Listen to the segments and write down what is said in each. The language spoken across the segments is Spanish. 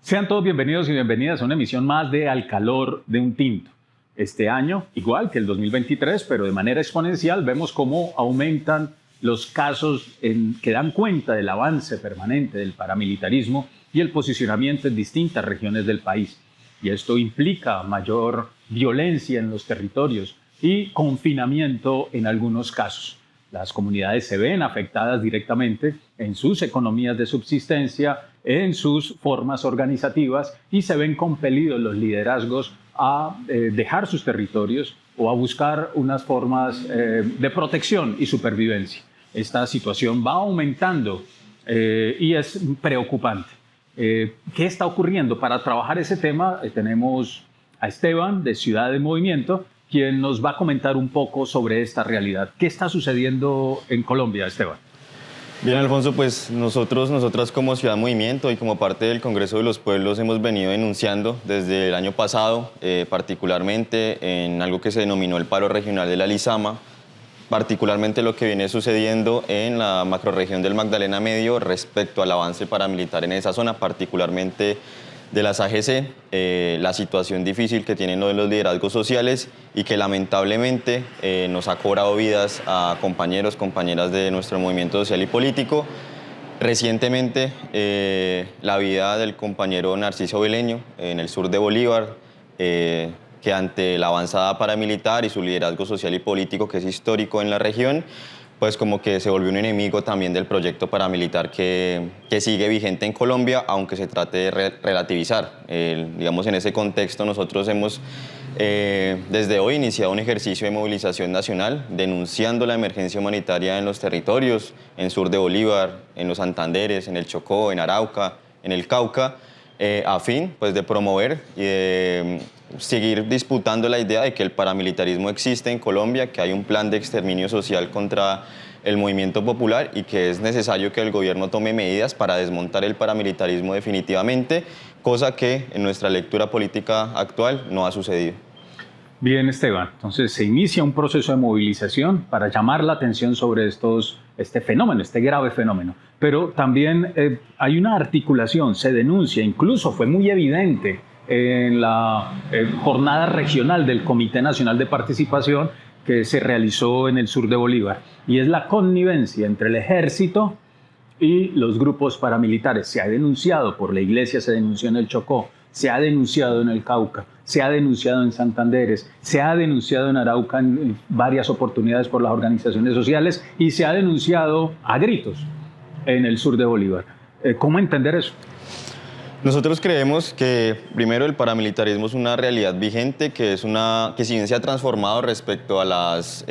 Sean todos bienvenidos y bienvenidas a una emisión más de Al Calor de un Tinto. Este año, igual que el 2023, pero de manera exponencial, vemos cómo aumentan los casos que dan cuenta del avance permanente del paramilitarismo y el posicionamiento en distintas regiones del país. Y esto implica mayor violencia en los territorios y confinamiento en algunos casos. Las comunidades se ven afectadas directamente en sus economías de subsistencia, en sus formas organizativas y se ven compelidos los liderazgos a dejar sus territorios o a buscar unas formas de protección y supervivencia. Esta situación va aumentando y es preocupante. ¿Qué está ocurriendo? Para trabajar ese tema tenemos a Esteban de Ciudad en Movimiento, quien nos va a comentar un poco sobre esta realidad. ¿Qué está sucediendo en Colombia, Esteban? Bien, Alfonso, pues nosotras como Ciudad Movimiento y como parte del Congreso de los Pueblos hemos venido denunciando desde el año pasado, particularmente en algo que se denominó el paro regional de la Lizama, particularmente lo que viene sucediendo en la macrorregión del Magdalena Medio respecto al avance paramilitar en esa zona, particularmente de las AGC, la situación difícil que tienen los liderazgos sociales y que lamentablemente nos ha cobrado vidas a compañeros, compañeras de nuestro movimiento social y político. Recientemente, la vida del compañero Narciso Beleño en el sur de Bolívar, que ante la avanzada paramilitar y su liderazgo social y político, que es histórico en la región, pues como que se volvió un enemigo también del proyecto paramilitar que sigue vigente en Colombia, aunque se trate de relativizar. Digamos, en ese contexto nosotros hemos desde hoy iniciado un ejercicio de movilización nacional denunciando la emergencia humanitaria en los territorios, en sur de Bolívar, en los Santanderes, en el Chocó, en Arauca, en el Cauca, a fin pues, de promover y de seguir disputando la idea de que el paramilitarismo existe en Colombia, que hay un plan de exterminio social contra el movimiento popular y que es necesario que el gobierno tome medidas para desmontar el paramilitarismo definitivamente, cosa que en nuestra lectura política actual no ha sucedido. Bien, Esteban, entonces se inicia un proceso de movilización para llamar la atención sobre este fenómeno, este grave fenómeno, pero también hay una articulación, se denuncia, incluso fue muy evidente en la jornada regional del Comité Nacional de Participación que se realizó en el sur de Bolívar, y es la connivencia entre el ejército y los grupos paramilitares. Se ha denunciado por la iglesia, se denunció en el Chocó, se ha denunciado en el Cauca, se ha denunciado en Santanderes, se ha denunciado en Arauca en varias oportunidades por las organizaciones sociales y se ha denunciado a gritos en el sur de Bolívar. ¿Cómo entender eso? Nosotros creemos que, primero, el paramilitarismo es una realidad vigente, que si bien se ha transformado respecto a los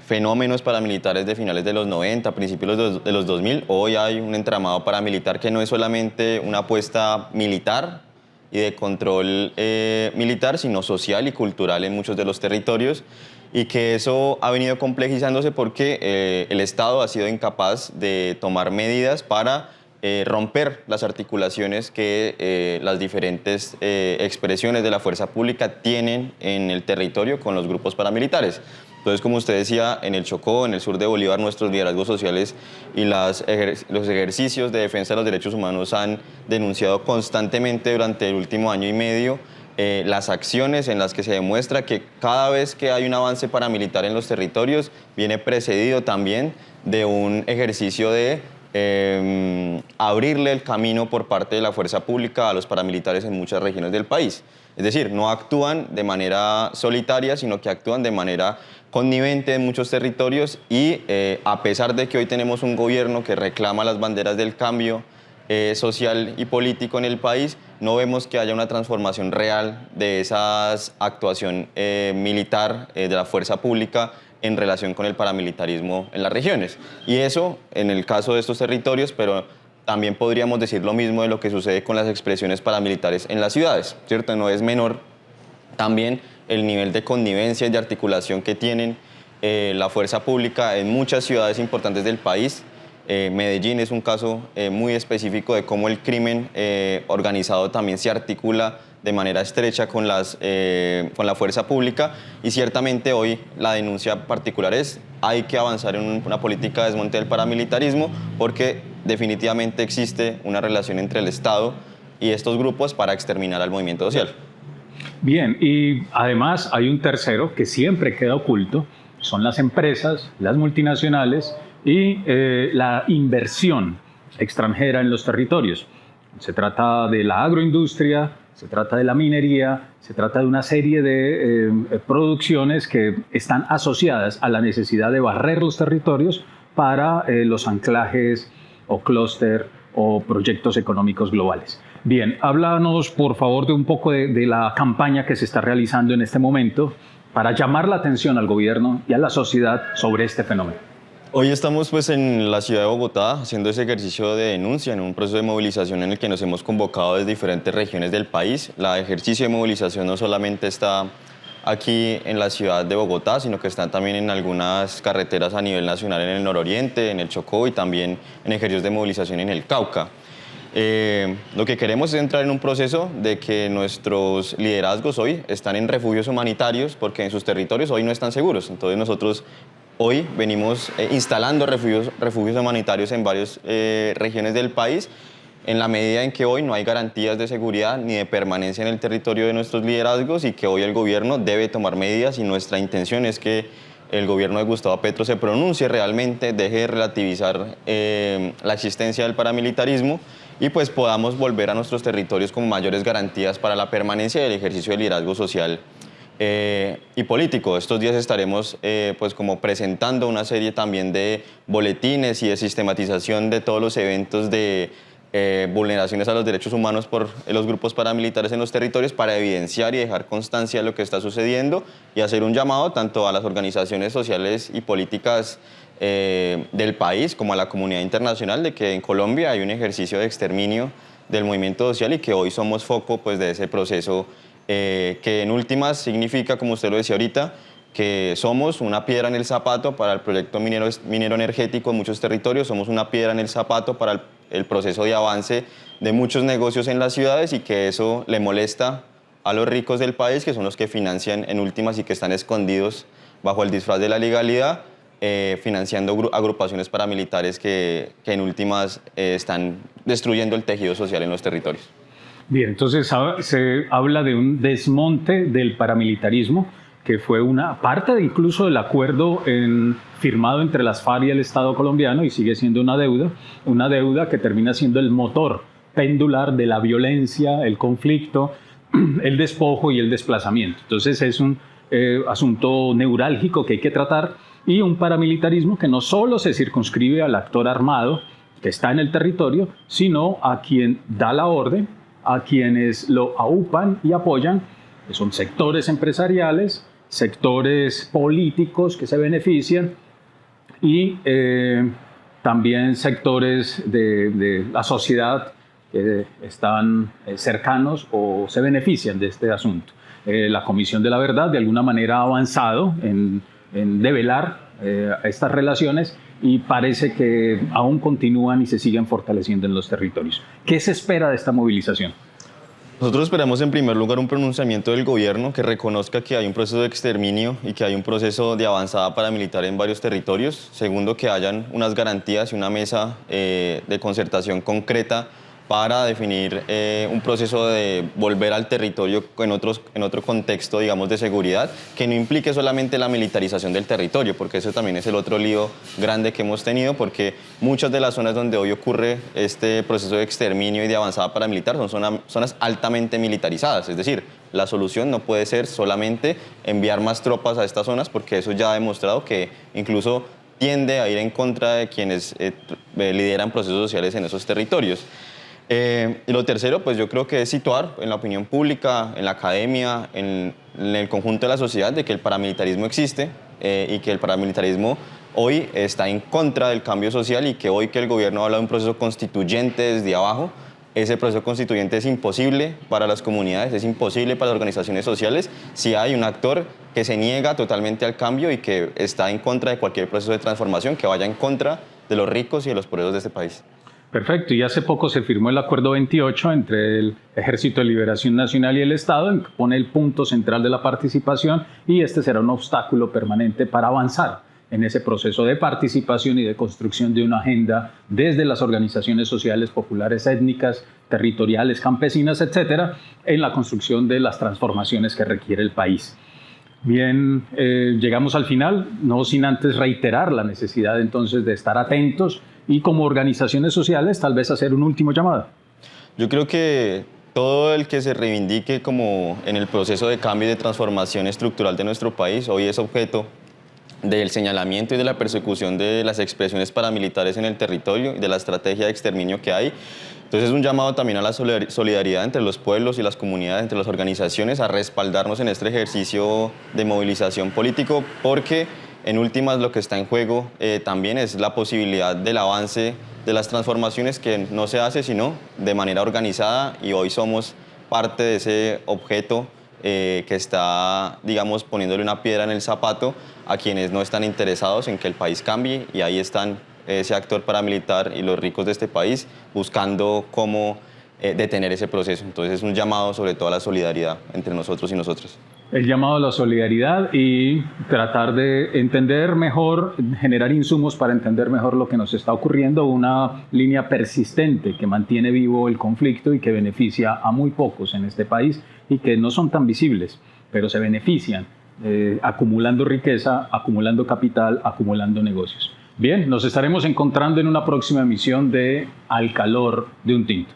fenómenos paramilitares de finales de los 90, principios de los 2000, hoy hay un entramado paramilitar que no es solamente una apuesta militar y de control militar, sino social y cultural en muchos de los territorios, y que eso ha venido complejizándose porque el Estado ha sido incapaz de tomar medidas para romper las articulaciones que las diferentes expresiones de la fuerza pública tienen en el territorio con los grupos paramilitares. Entonces, como usted decía, en el Chocó, en el sur de Bolívar, nuestros liderazgos sociales y los ejercicios de defensa de los derechos humanos han denunciado constantemente durante el último año y medio las acciones en las que se demuestra que cada vez que hay un avance paramilitar en los territorios viene precedido también de un ejercicio de abrirle el camino por parte de la fuerza pública a los paramilitares en muchas regiones del país. Es decir, no actúan de manera solitaria, sino que actúan de manera connivente en muchos territorios y a pesar de que hoy tenemos un gobierno que reclama las banderas del cambio social y político en el país, no vemos que haya una transformación real de esa actuación militar de la fuerza pública en relación con el paramilitarismo en las regiones. Y eso en el caso de estos territorios, pero también podríamos decir lo mismo de lo que sucede con las expresiones paramilitares en las ciudades, ¿cierto? No es menor también el nivel de connivencia y de articulación que tienen la fuerza pública en muchas ciudades importantes del país. Medellín es un caso muy específico de cómo el crimen organizado también se articula de manera estrecha con la fuerza pública, y ciertamente hoy la denuncia particular es: hay que avanzar en una política de desmonte del paramilitarismo porque definitivamente existe una relación entre el Estado y estos grupos para exterminar al movimiento social. Bien, y además hay un tercero que siempre queda oculto, son las empresas, las multinacionales y la inversión extranjera en los territorios. Se trata de la agroindustria, se trata de la minería, se trata de una serie de producciones que están asociadas a la necesidad de barrer los territorios para los anclajes o clúster o proyectos económicos globales. Bien, háblanos por favor de un poco de la campaña que se está realizando en este momento para llamar la atención al gobierno y a la sociedad sobre este fenómeno. Hoy estamos pues en la ciudad de Bogotá haciendo ese ejercicio de denuncia en un proceso de movilización en el que nos hemos convocado desde diferentes regiones del país. El ejercicio de movilización no solamente está aquí en la ciudad de Bogotá, sino que está también en algunas carreteras a nivel nacional en el nororiente, en el Chocó y también en ejercicios de movilización en el Cauca. Lo que queremos es entrar en un proceso de que nuestros liderazgos hoy están en refugios humanitarios porque en sus territorios hoy no están seguros. Entonces nosotros hoy venimos instalando refugios humanitarios en varias regiones del país en la medida en que hoy no hay garantías de seguridad ni de permanencia en el territorio de nuestros liderazgos y que hoy el gobierno debe tomar medidas y nuestra intención es que el gobierno de Gustavo Petro se pronuncie realmente, deje de relativizar la existencia del paramilitarismo y pues podamos volver a nuestros territorios con mayores garantías para la permanencia y el ejercicio del liderazgo social y político. Estos días estaremos pues como presentando una serie también de boletines y de sistematización de todos los eventos de vulneraciones a los derechos humanos por los grupos paramilitares en los territorios para evidenciar y dejar constancia de lo que está sucediendo y hacer un llamado tanto a las organizaciones sociales y políticas del país como a la comunidad internacional de que en Colombia hay un ejercicio de exterminio del movimiento social y que hoy somos foco pues, de ese proceso que en últimas significa, como usted lo decía ahorita, que somos una piedra en el zapato para el proyecto minero energético en muchos territorios, somos una piedra en el zapato para el proceso de avance de muchos negocios en las ciudades y que eso le molesta a los ricos del país, que son los que financian en últimas y que están escondidos bajo el disfraz de la legalidad, financiando agrupaciones paramilitares que en últimas están destruyendo el tejido social en los territorios. Bien, entonces se habla de un desmonte del paramilitarismo, que fue una parte incluso del acuerdo firmado entre las FARC y el Estado colombiano y sigue siendo una deuda que termina siendo el motor pendular de la violencia, el conflicto, el despojo y el desplazamiento. Entonces es un asunto neurálgico que hay que tratar y un paramilitarismo que no solo se circunscribe al actor armado que está en el territorio, sino a quien da la orden, a quienes lo aupan y apoyan, que son sectores empresariales, sectores políticos que se benefician y también sectores de la sociedad que están cercanos o se benefician de este asunto. La Comisión de la Verdad de alguna manera ha avanzado en develar estas relaciones y parece que aún continúan y se siguen fortaleciendo en los territorios. ¿Qué se espera de esta movilización? Nosotros esperamos en primer lugar un pronunciamiento del gobierno que reconozca que hay un proceso de exterminio y que hay un proceso de avanzada paramilitar en varios territorios. Segundo, que hayan unas garantías y una mesa de concertación concreta para definir un proceso de volver al territorio en otro contexto, digamos, de seguridad, que no implique solamente la militarización del territorio, porque eso también es el otro lío grande que hemos tenido, porque muchas de las zonas donde hoy ocurre este proceso de exterminio y de avanzada paramilitar son zonas altamente militarizadas, es decir, la solución no puede ser solamente enviar más tropas a estas zonas, porque eso ya ha demostrado que incluso tiende a ir en contra de quienes lideran procesos sociales en esos territorios. Y lo tercero, pues yo creo que es situar en la opinión pública, en la academia, en el conjunto de la sociedad de que el paramilitarismo existe y que el paramilitarismo hoy está en contra del cambio social y que hoy que el gobierno habla de un proceso constituyente desde abajo, ese proceso constituyente es imposible para las comunidades, es imposible para las organizaciones sociales si hay un actor que se niega totalmente al cambio y que está en contra de cualquier proceso de transformación que vaya en contra de los ricos y de los poderosos de este país. Perfecto, y hace poco se firmó el Acuerdo 28 entre el Ejército de Liberación Nacional y el Estado, en que pone el punto central de la participación y este será un obstáculo permanente para avanzar en ese proceso de participación y de construcción de una agenda desde las organizaciones sociales, populares, étnicas, territoriales, campesinas, etcétera, en la construcción de las transformaciones que requiere el país. Bien, llegamos al final, no sin antes reiterar la necesidad entonces de estar atentos y como organizaciones sociales tal vez hacer un último llamado. Yo creo que todo el que se reivindique como en el proceso de cambio y de transformación estructural de nuestro país hoy es objeto del señalamiento y de la persecución de las expresiones paramilitares en el territorio y de la estrategia de exterminio que hay. Entonces es un llamado también a la solidaridad entre los pueblos y las comunidades, entre las organizaciones, a respaldarnos en este ejercicio de movilización político, porque en últimas lo que está en juego también es la posibilidad del avance de las transformaciones que no se hace sino de manera organizada, y hoy somos parte de ese objeto que está, digamos, poniéndole una piedra en el zapato a quienes no están interesados en que el país cambie, y ahí están ese actor paramilitar y los ricos de este país buscando cómo detener ese proceso. Entonces es un llamado sobre todo a la solidaridad entre nosotros y nosotras. El llamado a la solidaridad y tratar de entender mejor, generar insumos para entender mejor lo que nos está ocurriendo, una línea persistente que mantiene vivo el conflicto y que beneficia a muy pocos en este país y que no son tan visibles, pero se benefician acumulando riqueza, acumulando capital, acumulando negocios. Bien, nos estaremos encontrando en una próxima emisión de Al Calor de un Tinto.